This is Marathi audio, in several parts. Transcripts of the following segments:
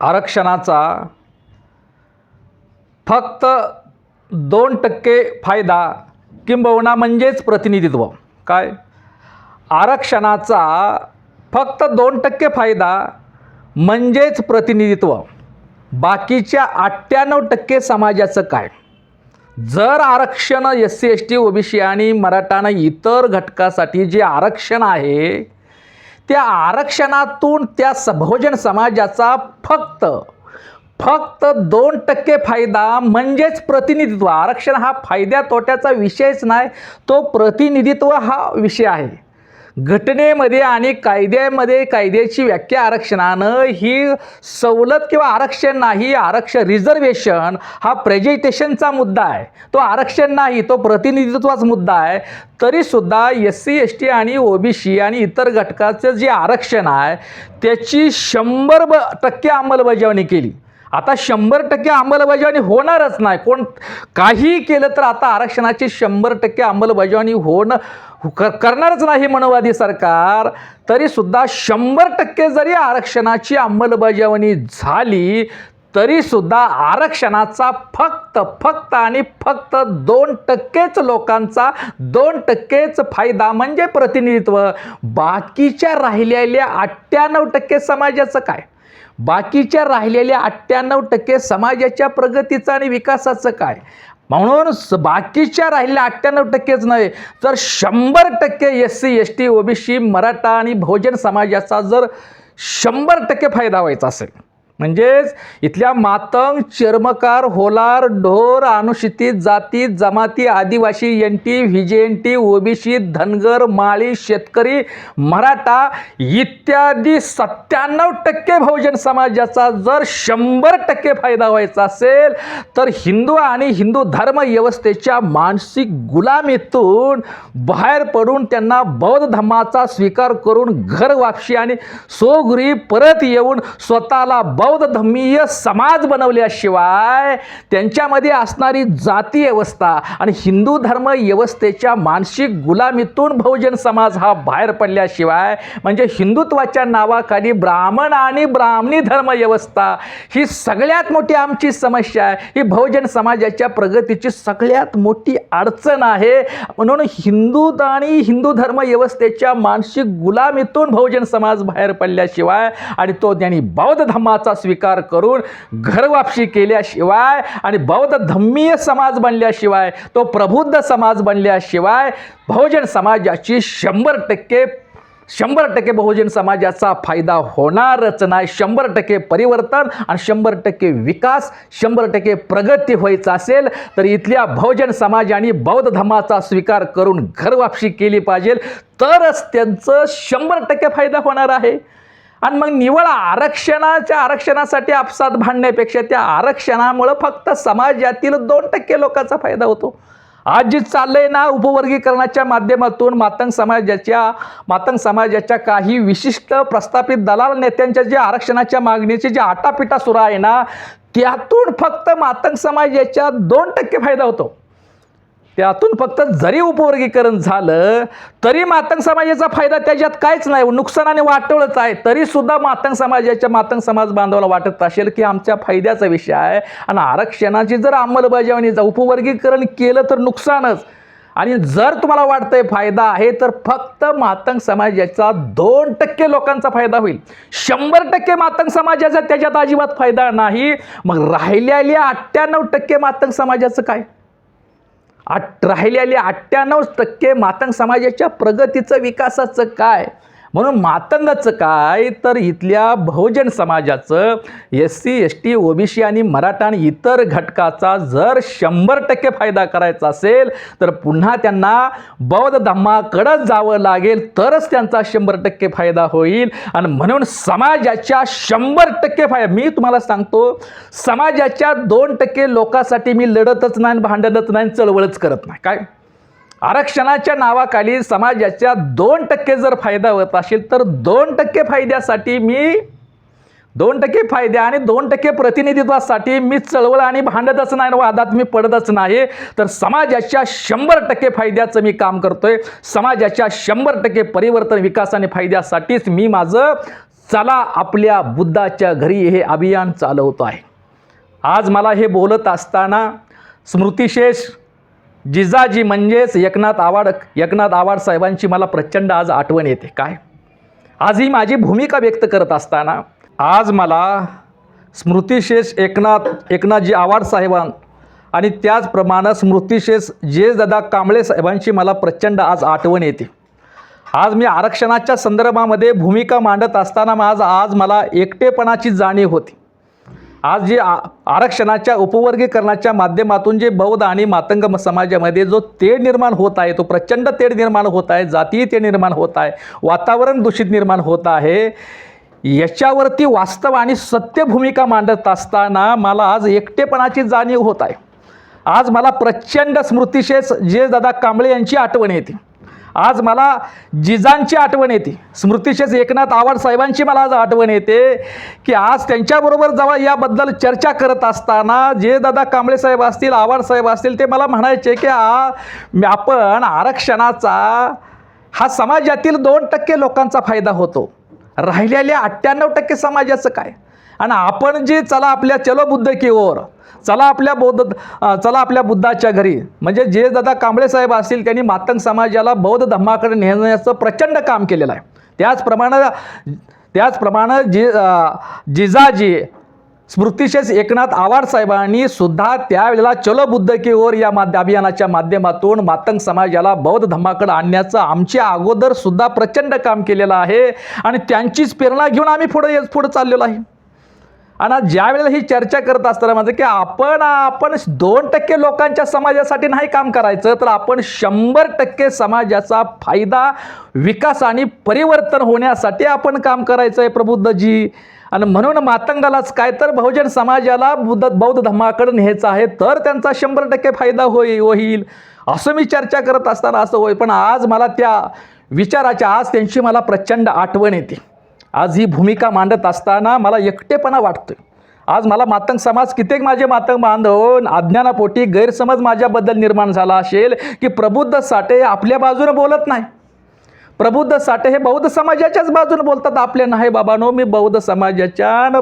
आरक्षणाचा फक्त 2% फायदा किंबहुना म्हणजेच प्रतिनिधित्व. काय? आरक्षणाचा फक्त 2% फायदा म्हणजेच प्रतिनिधित्व. बाकीच्या 98% समाजाचं काय? जर आरक्षण SC ST OBC आणि मराठा आणि इतर घटकासाठी जे आरक्षण आहे त्या आरक्षणातून त्या बहुजन समाजाचा फक्त 2% फायदा म्हणजेच प्रतिनिधित्व. आरक्षण हा फायद्या तोट्याचा विषयच नाही, तो प्रतिनिधित्व हा विषय आहे. घटनेमध्ये आणि कायद्यामध्ये कायद्याची व्याख्या आरक्षणानं ही सवलत किंवा आरक्षण नाही. आरक्षण रिझर्वेशन हा प्रेझेंटेशनचा मुद्दा आहे, तो आरक्षण नाही, तो प्रतिनिधित्वाचा मुद्दा आहे. तरीसुद्धा SC ST आणि OBC आणि इतर घटकाचं जे आरक्षण आहे त्याची 100% अंमलबजावणी केली. आता 100% अंमलबजावणी होणारच नाही. कोण काही केलं तर आता आरक्षणाची 100% अंमलबजावणी करणारच नाही मनोवादी सरकार. तरीसुद्धा 100% जरी आरक्षणाची अंमलबजावणी झाली तरीसुद्धा आरक्षणाचा फक्त आणि फक्त 2%च लोकांचा 2%च फायदा म्हणजे प्रतिनिधित्व. बाकीच्या राहिलेल्या 98% समाजाचं काय? बाकीच्या राहिलेल्या 98% समाजाच्या प्रगतीचं आणि विकासाचं काय? म्हणून बाकीच्या राहिलेल्या 98%च नाही तर 100% SC ST OBC मराठा आणि बहुजन समाजाचा जर 100% फायदा व्हायचा असेल म्हणजेच इथल्या मातंग, चर्मकार, होलार, ढोर, अनुसूचित जाती, जमाती, आदिवासी, NT, VJNT, OBC, धनगर, माळी, शेतकरी, मराठा इत्यादी 97% बहुजन समाजाचा जर 100% फायदा व्हायचा असेल तर हिंदू आणि हिंदू धर्म व्यवस्थेच्या मानसिक गुलामीतून बाहेर पडून त्यांना बौद्ध धर्माचा स्वीकार करून घर वापसी आणि स्वगृही परत येऊन स्वतःला बौद्ध धर्मीय समाज बनवल्याशिवाय त्यांच्यामध्ये असणारी जाती व्यवस्था आणि हिंदू धर्म व्यवस्थेच्या मानसिक गुलामीतून बहुजन समाज हा बाहेर पडल्याशिवाय म्हणजे हिंदुत्वाच्या नावाखाली ब्राह्मण आणि ब्राह्मणी धर्म व्यवस्था ही सगळ्यात मोठी आमची समस्या आहे. ही बहुजन समाजाच्या प्रगतीची सगळ्यात मोठी अडचण आहे. म्हणून हिंदू आणि हिंदू धर्म व्यवस्थेच्या मानसिक गुलामीतून बहुजन समाज बाहेर पडल्याशिवाय आणि तो त्यांनी बौद्ध धर्माचा स्वीकार करून घरवापसी केल्याशिवाय आणि बौद्ध धम्मीय समाज बनल्याशिवाय तो प्रबुद्ध समाज बनल्याशिवाय बहुजन समाजाची 100% बहुजन समाजाचा फायदा होणारच नाही. 100% परिवर्तन आणि 100% विकास 100% प्रगती व्हायचं असेल तर इथल्या बहुजन समाजाने बौद्ध धर्माचा स्वीकार करून घरवापसी केली पाहिजे तरच त्यांचं 100% फायदा होणार आहे. आणि मग निवळ आरक्षणासाठी आपसात भांडण्यापेक्षा त्या आरक्षणामुळे फक्त समाजातील 2% लोकांचा फायदा होतो. आज जे चाललंय ना उपवर्गीकरणाच्या माध्यमातून मातंग समाजाच्या काही विशिष्ट प्रस्थापित दलाल नेत्यांच्या जे आरक्षणाच्या मागणीचे जे आटापिटा सुरू आहे ना त्यातून फक्त मातंग समाजाच्या 2% फायदा होतो. त्यातून फक्त जरी उपवर्गीकरण झालं तरी मातंग समाजाचा फायदा त्याच्यात काहीच नाही, नुकसानाने वाटोळच आहे. तरी सुद्धा मातंग समाज बांधवाला वाटत असेल की आमच्या फायद्याचा विषय आहे आणि आरक्षणाची जर अंमलबजावणी उपवर्गीकरण केलं तर नुकसानच. आणि जर तुम्हाला वाटतंय फायदा आहे तर फक्त मातंग समाजाचा 2% लोकांचा फायदा होईल. 100% मातंग समाजाचा त्याच्यात अजिबात फायदा नाही. मग राहिलेल्या 98% मातंग समाजाचं काय? राहिलेल्या 98% मातंग समाजाच्या प्रगतीचं विकासाचं काय? म्हणून मातंगाचं काय तर इथल्या बहुजन समाजाचं SC ST OBC आणि मराठा आणि इतर घटकाचा जर 100% फायदा करायचा असेल तर पुन्हा त्यांना बौद्ध धर्माकडे जावं लागेल तरच त्यांचा 100% फायदा होईल. आणि म्हणून समाजाच्या 100% फायदा मी तुम्हाला सांगतो समाजाच्या 2% लोकांसाठी मी लढतच नाही, भांडणच नाही, चळवळच करत नाही. काय आरक्षणाच्या नावाखाली समाजाच्या 2% जर फायदा होत असेल तर 2% फायद्यासाठी मी 2% फायद्या आणि 2% प्रतिनिधित्वासाठी मी चळवळ आणि भांडतच नाही, वादात मी पडतच नाही. तर समाजाच्या 100% फायद्याचं मी काम करतोय. समाजाच्या 100% परिवर्तन विकास आणि फायद्यासाठीच मी माझं चला आपल्या बुद्धाच्या घरी हे अभियान चालवतो आहे. आज मला हे बोलत असताना स्मृतिशेष जिजाजी म्हणजेच एकनाथ आवाड साहेबांची मला प्रचंड आज आठवण येते. काय आज ही माझी भूमिका व्यक्त करत असताना आज मला स्मृतिशेष एकनाथजी आवाड साहेबां आणि त्याचप्रमाणे स्मृतिशेष दादा कांबळे साहेबांची मला प्रचंड आज आठवण येते. आज मी आरक्षणाच्या संदर्भामध्ये भूमिका मांडत असताना आज मला एकटेपणाची जाणीव होती. आज जे आरक्षणाच्या उपवर्गीकरणाच्या माध्यमातून जे बौद्ध आणि मातंग समाजामध्ये जो तेढ निर्माण होत आहे, तो प्रचंड तेढ निर्माण होत आहे, जातीय तेढ निर्माण होत आहे, वातावरण दूषित निर्माण होत आहे, याच्यावरती वास्तव आणि सत्य भूमिका मांडत असताना मला आज एकटेपणाची जाणीव होत आहे. आज मला प्रचंड स्मृतिशेष दादा कांबळे यांची आठवण येते. आज मला जिजांची आठवण येते. स्मृतिशेष एकनाथ आवाड साहेबांची मला आज आठवण येते की आज त्यांच्याबरोबर जेव्हा याबद्दल चर्चा करत असताना दादा कांबळे साहेब असतील, आवाड साहेब असतील, ते मला म्हणायचे की आपण आरक्षणाचा हा समाजातील 2% लोकांचा फायदा होतो, राहिलेल्या 98% समाजाचं काय. आणि आपण जे चला बुद्ध की ओर, चला आपल्या बुद्धाच्या घरी, म्हणजे दादा कांबळे साहेब असतील त्यांनी मातंग समाजाला बौद्ध धम्माकडे नेण्याचं प्रचंड काम केलेलं आहे. त्याचप्रमाणे जिजाजी स्मृतिशेष एकनाथ आवाड साहेबांनी सुद्धा त्यावेळेला चलो बुद्ध की ओर या अभियानाच्या माध्यमातून मातंग समाजाला बौद्ध धम्माकडे आणण्याचं आमच्या अगोदर सुद्धा प्रचंड काम केलेलं आहे. आणि त्यांचीच प्रेरणा घेऊन आम्ही पुढे चाललेलो आहे. आणि ज्या वेळेला ही चर्चा करत असताना म्हणजे की आपण 2% लोकांच्या समाजासाठी नाही काम करायचं, तर आपण 100% समाजाचा फायदा, विकास आणि परिवर्तन होण्यासाठी आपण काम करायचं आहे प्रबुद्धजी. आणि म्हणून मातंगालाच काय तर बहुजन समाजाला बौद्ध धम्माकडे न्यायचं आहे, तर त्यांचा 100% फायदा होईल असं मी चर्चा करत असताना असं होईल. पण आज मला त्या विचाराच्या आज त्यांची मला प्रचंड आठवण येते. आज ही भूमिका मांडत असताना मला एकटेपणा वाटतोय. आज मला मातंग समाज, कित्येक माझे मातंग बांधव अज्ञानापोटी गैरसमज माझ्याबद्दल निर्माण झाला असेल की प्रबुद्ध साठे आपल्या बाजूने बोलत नाही. प्रबुद्ध साठे हे बौद्ध समाजाच्याच बाजूने बोलतात. आपल्या नाही बाबांनो, मी बौद्ध समाजाच्या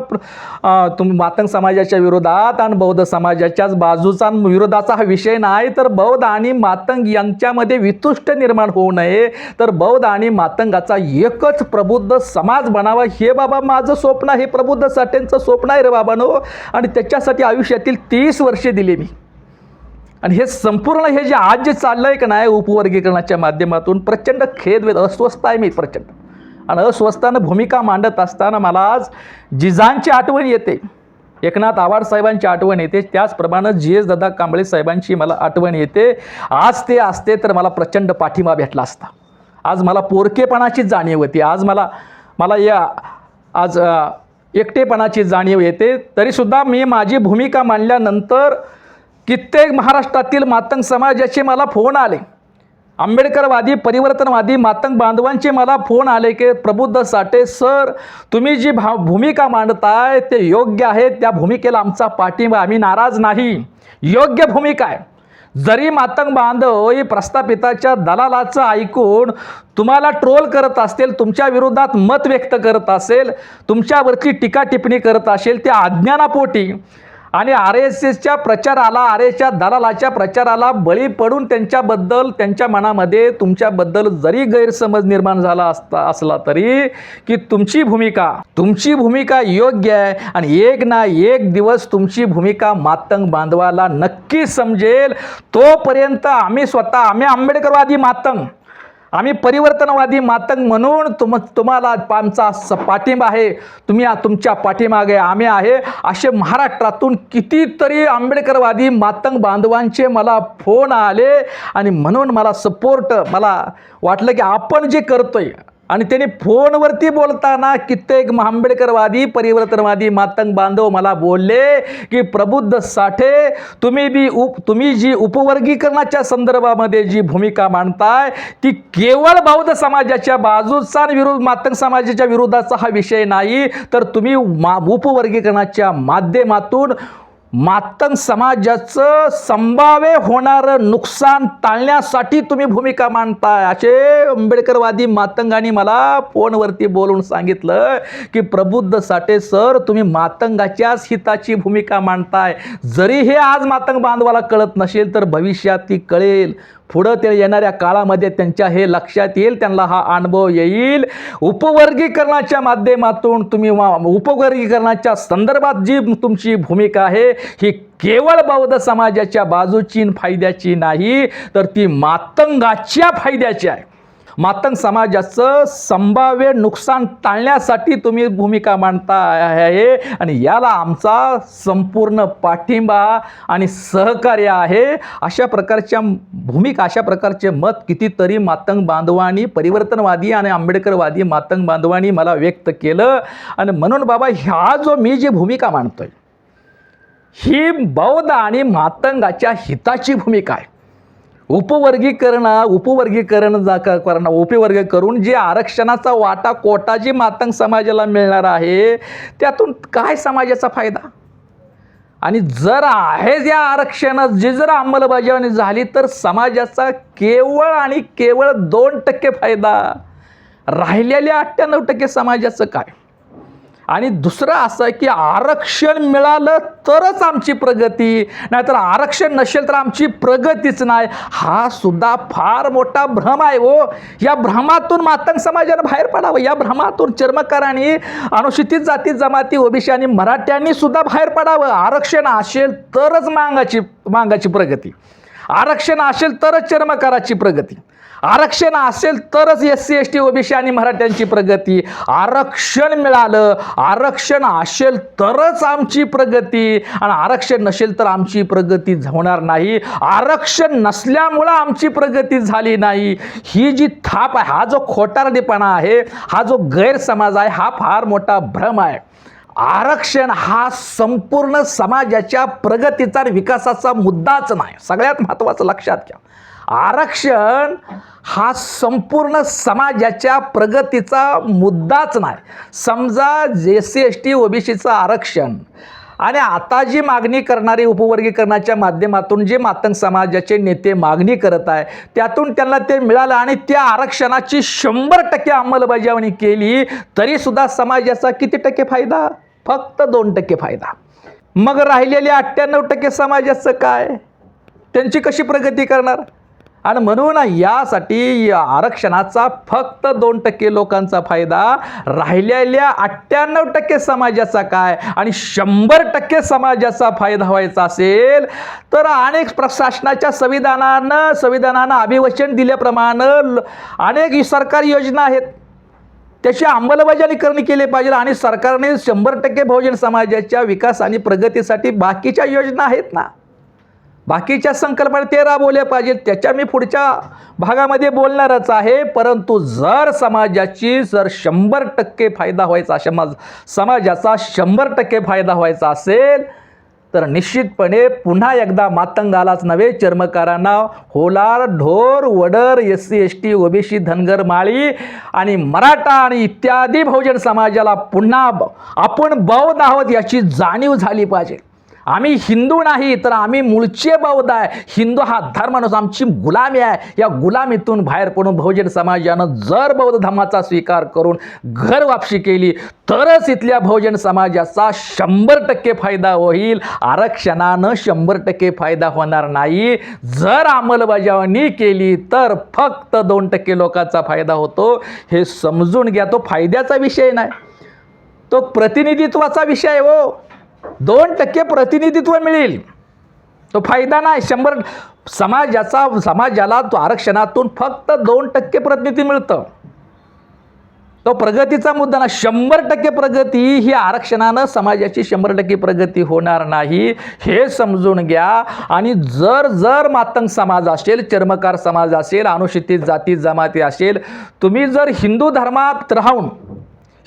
तुम्ही मातंग समाजाच्या विरोधात आणि बौद्ध समाजाच्याच बाजूचा विरोधाचा हा विषय नाही, तर बौद्ध आणि मातंग यांच्यामध्ये वितुष्ट निर्माण होऊ नये, तर बौद्ध आणि मातंगाचा एकच प्रबुद्ध समाज बनावा, हे बाबा माझं स्वप्न आहे, प्रबुद्ध साठेंचं स्वप्न आहे रे बाबांनो. आणि त्याच्यासाठी आयुष्यातील 30 वर्षे दिली मी. आणि हे संपूर्ण हे जे आज जे चाललं आहे का नाही उपवर्गीकरणाच्या माध्यमातून प्रचंड अस्वस्थ आहे मी प्रचंड. आणि अस्वस्थानं भूमिका मांडत असताना मला आज जिजांची आठवण येते, एकनाथ आवाड साहेबांची आठवण येते, त्याचप्रमाणे दादा कांबळे साहेबांची मला आठवण येते. आज ते असते तर मला प्रचंड पाठिंबा भेटला असता. आज मला पोरकेपणाची जाणीव होती. आज मला आज एकटेपणाची जाणीव येते. तरीसुद्धा मी माझी भूमिका मांडल्यानंतर कित्येक महाराष्ट्रातील मातंग समाजाचे मला फोन आले, आंबेडकरवादी परिवर्तनवादी मातंग बांधवांचे मला फोन आले की प्रबुद्ध साठे सर, तुम्ही जी भूमिका मांडताय ते योग्य आहे, त्या भूमिकेला आमचा पाठिंबा, आम्ही नाराज नाही, योग्य भूमिका आहे. जरी मातंग बांधव ही प्रस्थापिताच्या दलालाचं ऐकून तुम्हाला ट्रोल करत असतील, तुमच्या विरोधात मत व्यक्त करत असेल, तुमच्यावरची टीका टिप्पणी करत असेल, त्या अज्ञानापोटी आणि RSSच्या प्रचाराला, RSSच्या दलालाच्या प्रचाराला बळी पडून त्यांच्या मनामध्ये तुमच्याबद्दल जरी गैरसमज निर्माण झाला असला तरी की तुमची भूमिका योग्य आहे. आणि एक ना एक दिवस तुमची भूमिका मातंग बांधवाला नक्की समजेल. तोपर्यंत आम्ही आंबेडकरवादी मातंग, आम्ही परिवर्तनवादी मातंग म्हणून तुम्हाला आमचा पाठिंबा आहे, तुम्ही तुमच्या पाठीमागे आम्ही आहे, असे महाराष्ट्रातून कितीतरी आंबेडकरवादी मातंग बांधवांचे मला फोन आले. आणि म्हणून मला वाटलं की आपण जे करतोय, आणि त्यांनी फोनवरती बोलताना कित्येक आंबेडकरवादी परिवर्तनवादी मातंग बांधव मला बोलले की प्रबुद्ध साठे, तुम्ही जी उपवर्गीकरणाच्या संदर्भामध्ये जी भूमिका मांडताय ती केवळ बौद्ध समाजाच्या बाजूचा मातंग समाजाच्या विरोधाचा हा विषय नाही, तर तुम्ही उपवर्गीकरणाच्या माध्यमातून मातंग समाजाचं संभाव्य होणारं नुकसान टाळण्यासाठी तुम्ही भूमिका मांडताय असे आंबेडकरवादी मातंगांनी मला फोनवरती बोलून सांगितलं की प्रबुद्ध साठे सर, तुम्ही मातंगाच्याच हिताची भूमिका मांडताय. जरी हे आज मातंग बांधवाला कळत नसेल तर भविष्यात ती कळेल. पुढं ते येणाऱ्या काळामध्ये त्यांच्या हे लक्षात येईल, त्यांना हा अनुभव येईल. उपवर्गीकरणाच्या माध्यमातून तुम्ही उपवर्गीकरणाच्या संदर्भात जी तुमची भूमिका आहे ही केवळ बौद्ध समाजाच्या बाजूची फायद्याची नाही, तर ती मातंगाच्या फायद्याची आहे. मातंग समाजाचं संभाव्य नुकसान टाळण्यासाठी तुम्ही भूमिका मांडता आहे आणि याला आमचा संपूर्ण पाठिंबा आणि सहकार्य आहे. अशा प्रकारच्या भूमिका, अशा प्रकारचे मत कितीतरी मातंग बांधवांनी, परिवर्तनवादी आणि आंबेडकरवादी मातंग बांधवांनी मला व्यक्त केलं. आणि म्हणून बाबा, ह्या जो मी जी भूमिका मांडतोय ही बौद्ध आणि मातंगाच्या हिताची भूमिका आहे. उपवर्गीकरण करून जे आरक्षणाचा वाटा कोटा जी मातंग समाजाला मिळणार आहे त्यातून काय समाजाचा फायदा, आणि जर आहे या आरक्षणात जी जर अंमलबजावणी झाली तर समाजाचा केवळ आणि केवळ 2% फायदा, राहिलेल्या 98% समाजाचं काय. आणि दुसरं असं की आरक्षण मिळालं तरच आमची प्रगती, नाहीतर आरक्षण नसेल तर आमची प्रगतीच नाही. हा सुद्धा फार मोठा भ्रम आहे हो. या भ्रमातून मातंग समाजानं बाहेर पडावं. या भ्रमातून चर्मकारांनी, अनुसूचित जाती जमाती, ओबीसी आणि मराठ्यांनी सुद्धा बाहेर पडावं. आरक्षण असेल तरच मागाची प्रगती, आरक्षण असेल तरच चर्मकाराची प्रगती, आरक्षण असेल तरच SC ST ओबीसी आणि मराठ्यांची प्रगती. आरक्षण मिळालं, आरक्षण असेल तरच आमची प्रगती, आणि आरक्षण नसेल तर आमची प्रगती होणार नाही. आरक्षण नसल्यामुळं आमची प्रगती झाली नाही, ही जी थाप आहे, हा जो खोटारडेपणा आहे, हा जो गैरसमज आहे, हा फार मोठा भ्रम आहे. आरक्षण हा संपूर्ण समाजाच्या प्रगतीचा आणि विकासाचा मुद्दाच नाही. सगळ्यात महत्त्वाचं लक्षात घ्या, आरक्षण हा संपूर्ण समाजाच्या प्रगतीचा मुद्दाच नाही. समजा SC ST ओबीसीचं आरक्षण आणि आता जी मागणी करणारी उपवर्गीकरणाच्या माध्यमातून जे मातंग समाजाचे नेते मागणी करत आहे त्यातून त्यांना ते मिळालं आणि त्या आरक्षणाची 100% अंमलबजावणी केली तरीसुद्धा समाजाचा किती टक्के फायदा? फक्त 2% फायदा. मग राहिलेल्या 98% समाजाचं काय? त्यांची कशी प्रगती करणार? आणि म्हणून यासाठी आरक्षणाचा फक्त 2% लोकांचा फायदा, राहिलेल्या 98% समाजाचा काय? आणि 100% समाजाचा फायदा व्हायचा असेल तर अनेक प्रशासनाच्या संविधानानं अभिवचन दिल्याप्रमाणे अनेक सरकारी योजना आहेत, त्याची अंमलबजावणी केली पाहिजे. आणि सरकारने 100% बहुजन समाजाच्या विकास आणि प्रगतीसाठी बाकीच्या योजना आहेत ना, बाकीच्या संकल्पना ते राबवल्या पाहिजेत. त्याच्या मी पुढच्या भागामध्ये बोलणारच आहे. परंतु जर समाजाची 100% फायदा व्हायचा, समाजाचा 100% फायदा व्हायचा असेल तर निश्चितपणे पुन्हा एकदा मातंगालाच नव्हे, चर्मकारांना, Holar, Dhor, Wadar, SC ST OBC, Dhangar, Mali आणि मराठा आणि इत्यादी बहुजन समाजाला पुन्हा आपण बौद्ध आहोत याची जाणीव झाली पाहिजे. आम्ही हिंदू नाही तर आम्ही मूळचे बौद्ध आहे. हिंदू हा धर्म नसून आमची गुलामी आहे. या गुलामीतून बाहेर पडून बहुजन समाजानं जर बौद्ध धर्माचा स्वीकार करून घर वापसी केली तरच इथल्या बहुजन समाजाचा 100% फायदा होईल. आरक्षणानं 100% फायदा होणार नाही. जर अंमलबजावणी केली तर फक्त 2% लोकांचा फायदा होतो. हे समजून घ्या. तो फायद्याचा विषय नाही, तो प्रतिनिधित्वाचा विषय आहे हो. 2% प्रतिनिधित्व मिळेल, तो फायदा नाही. 100 समाजाला तो आरक्षणातून फक्त 2% प्रतिनिधी मिळतं, तो प्रगतीचा मुद्दा ना. 100% प्रगती ही आरक्षणानं समाजाची 100% प्रगती होणार नाही, हे समजून घ्या. आणि जर मातंग समाज असेल, चर्मकार समाज असेल, अनुसूचित जाती जमाती असेल, तुम्ही जर हिंदू धर्मात राहून,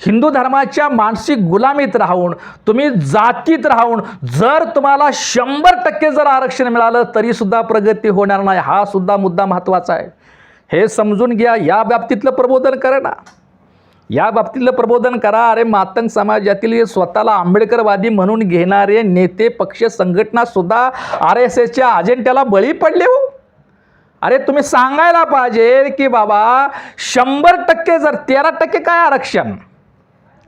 हिंदू धर्माच्या मानसिक गुलामीत राहून, तुम्ही जातीत राहून जर तुम्हाला 100% जर आरक्षण मिळालं तरी सुद्धा प्रगती होणार नाही, हा सुद्धा मुद्दा महत्त्वाचा आहे. हे समजून घ्या. या बाबतीतलं प्रबोधन करा ना. या बाबतीतलं प्रबोधन करा. अरे मातंग समाजातील स्वतःला आंबेडकरवादी म्हणून घेणारे नेते, पक्ष, संघटना सुद्धा RSSच्या अजेंड्याला बळी पडले हो. अरे तुम्ही सांगायला पाहिजे की बाबा 100% जर 13% काय आरक्षण,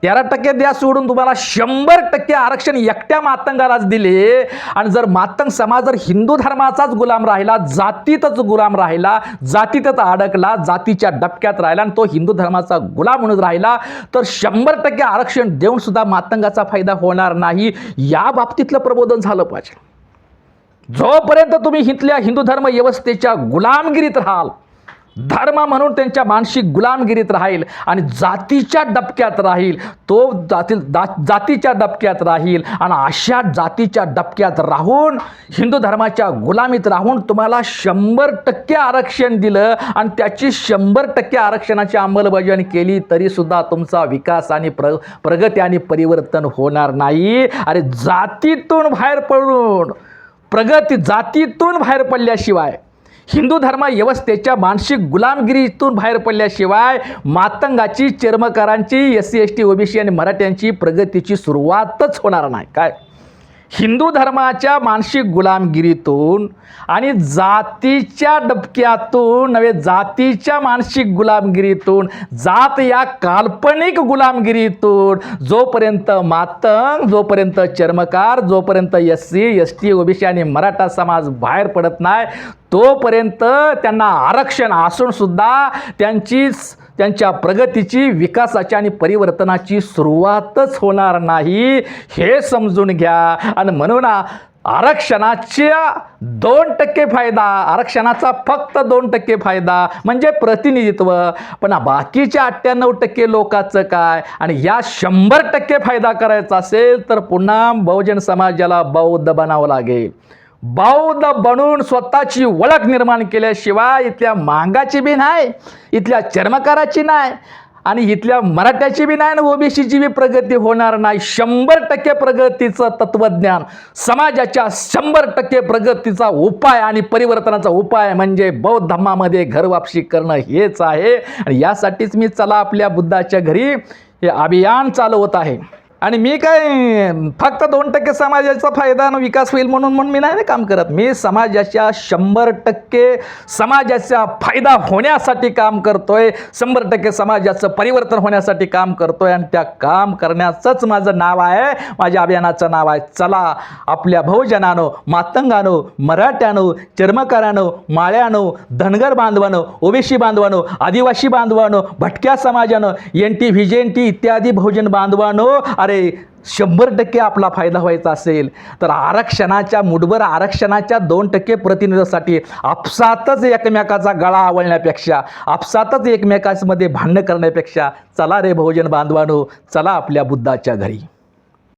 13% द्या सोडून तुम्हाला 100% आरक्षण एकट्या मातंगालाच दिले. आणि जर मातंग समाज जर हिंदू धर्माचाच गुलाम राहिला, जातीतच गुलाम राहिला, जातीतच अडकला, जातीच्या डबक्यात राहिला आणि तो हिंदू धर्माचा गुलाम म्हणून राहिला, तर 100% आरक्षण देऊन सुद्धा मातंगाचा फायदा होणार नाही. या बाबतीतलं प्रबोधन झालं पाहिजे. जोपर्यंत तुम्ही इथल्या हिंदू धर्म व्यवस्थेच्या गुलामगिरीत राहाल, धर्म म्हणून त्यांच्या मानसिक गुलामगिरीत राहील आणि जातीच्या डबक्यात राहील, तो जातीच्या डबक्यात राहील आणि अशा जातीच्या डबक्यात राहून हिंदू धर्माच्या गुलामीत राहून तुम्हाला 100% आरक्षण दिलं आणि त्याची 100% आरक्षणाची अंमलबजावणी केली तरीसुद्धा तुमचा विकास आणि प्रगती आणि परिवर्तन होणार नाही. अरे जातीतून बाहेर पडून प्रगती, जातीतून बाहेर पडल्याशिवाय, हिंदू धर्म व्यवस्थेच्या मानसिक गुलामगिरीतून बाहेर पडल्याशिवाय मातंगाची, चर्मकारांची, SC ST OBC आणि मराठ्यांची प्रगतीची सुरुवातच होणार नाही. काय हिंदू धर्माच्या मानसिक गुलामगिरीतून आणि जातीच्या डबक्यातून नव्हे, जातीच्या मानसिक गुलामगिरीतून, जात या काल्पनिक गुलामगिरीतून जोपर्यंत मातंग, जोपर्यंत चर्मकार, जोपर्यंत SC ST OBC आणि मराठा समाज बाहेर पडत नाही, तोपर्यंत त्यांना आरक्षण असून सुद्धा त्यांच्या प्रगतीची, विकासाची आणि परिवर्तनाची सुरुवातच होणार नाही. हे समजून घ्या. आणि म्हणून आरक्षणाच्या 2% फायदा, आरक्षणाचा फक्त 2% फायदा म्हणजे प्रतिनिधित्व, पण बाकीच्या 98% लोकांचं काय? आणि या 100% फायदा करायचा असेल तर पुन्हा बहुजन समाजाला बौद्ध बनावं लागेल. बौद्ध बनून स्वतःची ओळख निर्माण केल्याशिवाय इथल्या मांगाची बी नाही, इथल्या चर्मकाराची नाही आणि इथल्या मराठ्याची बी नाही आणि OBCची बी प्रगती होणार नाही. 100% प्रगतीचं तत्वज्ञान, समाजाच्या 100% प्रगतीचा उपाय आणि परिवर्तनाचा उपाय म्हणजे बौद्ध धर्मामध्ये घरवापसी करणं हेच आहे. आणि यासाठीच मी चला आपल्या बुद्धाच्या घरी हे अभियान चालवत आहे. आणि मी काय फक्त 2% समाजाचा फायदा आणि विकास होईल म्हणून मी नाही काम करत. मी समाजाच्या 100% समाजाचा फायदा होण्यासाठी काम करतोय, 100% समाजाचं परिवर्तन होण्यासाठी काम करतोय आणि त्या काम करण्याचंच माझं नाव आहे, माझ्या अभियानाचं नाव आहे. चला आपल्या बहुजनानो, मातंगानो, मराठ्यानो, चर्मकारानो, माळ्यानो, धनगर बांधवानो, OBC बांधवानो, आदिवासी बांधवानो, भटक्या समाजानो, NT VJNT इत्यादी बहुजन बांधवानो, अरे 100% आपला फायदा व्हायचा असेल तर आरक्षणाच्या मुठभर आरक्षणाच्या 2% प्रतिनिधीसाठी आपसातच एकमेकाचा गळा आवळण्यापेक्षा, आपसातच एकमेकांमध्ये भांडणं करण्यापेक्षा चला रे बहुजन बांधवानो, चला आपल्या बुद्धाच्या घरी.